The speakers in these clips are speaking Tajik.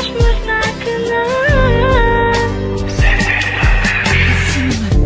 چشمش نکنن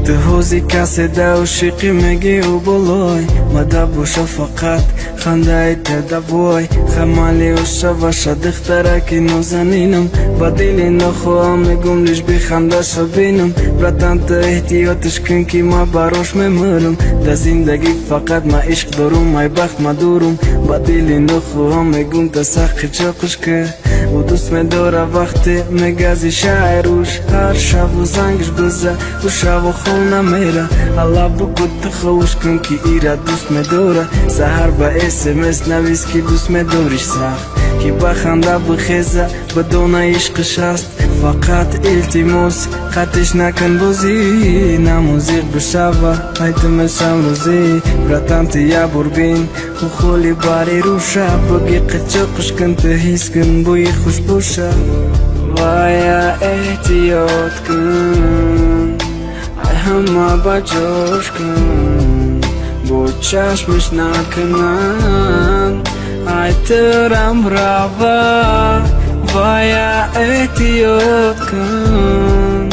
تو حوزی کسی دا و شیقی میگی و بلای مده بوشه فقط خنده تدوای خمالی و شوشه دخترکی نازنینم با دلی نخواهم میگم لیش بی خنده شو بینم براتن تا احتیاطش کن که ما براش میمرم در زندگی فقط ما عشق دارم مای بخت ما دورم با دلی نخواهم میگم تا سخی چاقش که و دوست میداره وقتی میگزی شعروش هر شب و زنگش بزه و شب و خونه میره الله بگو تخوش کن که ایره دوست میداره سهر با SMS نویس که دوست میداریش سخت که بخنده بخیزه بدون عشقش هست فقط التماس قطعش نکن بازی نه موزیق بشوه ایتمشم روزی براتن تیه بربین و خولی باری روشه بگی قچقش کن تا حس کن بوی خوش بوشه ویا احتیاط کن همه با جوش کن با چشمش نکنن ایترم روه ویا احتیاط کن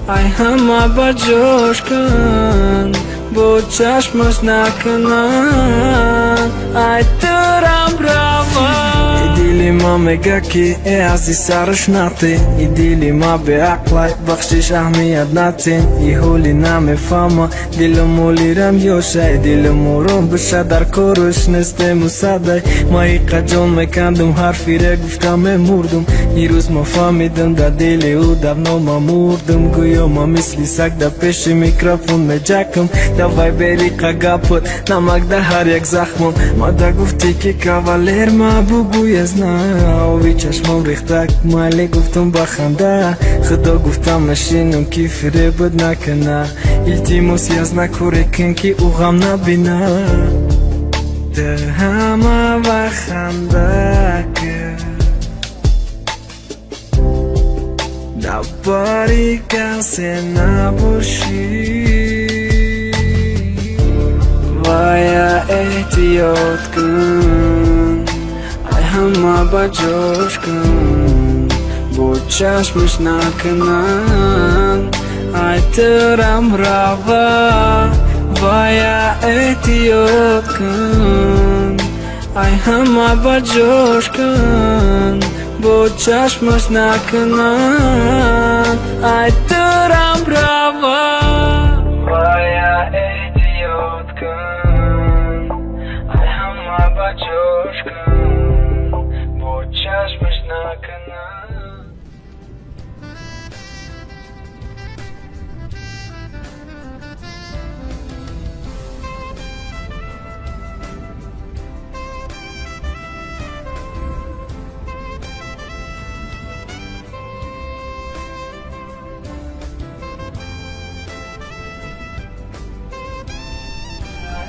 ای همه با جوش کن با چشمش نکنن ایترم روه دیلی ما میگه که ای عزیز سرش نتی ای دیلی ما به عقلای بخشش اهمیت نتین ای حولی نمیفهمه دیل مولی رم یوشه دیل مورم بشه در کارش نسته مصده ما ایقا جان میکندم حرفی را گفتم مردم ای روز ما فهمیدم در دیل او دفنا ما مردم گویا ما مثلی سگ در پیش میکروفون میجکم دوای بری قگپت نمک در هر یک زخمم ما در گفتی که کاولر ما بگوی از ناوی چشمم ریختک مالی گفتم بخنده خدا گفتم نشینم که فره بد نکنه التماسی از نکوره کن که او غم نبینه ده همه بخنده که نباری کسی نباشی ویا احتیاط کن همه با جوش کن با چشمش نکنن ایترم روه ویا احتیاط کن ای همه با جوش کن با چشمش نکنن ایترم روه ویا احتیاط کن ای همه با جوش کن با چشمش نکنن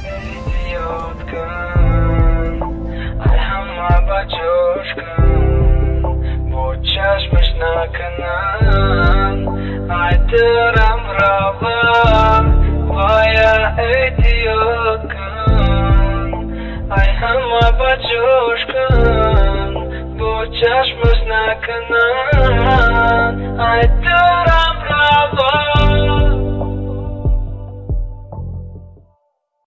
احتیاط کن ای همه با جوش کن با چشمش نکنن ایترم روه ویا احتیاط کن ای همه با جوش کن با چشمش نکنن ایترم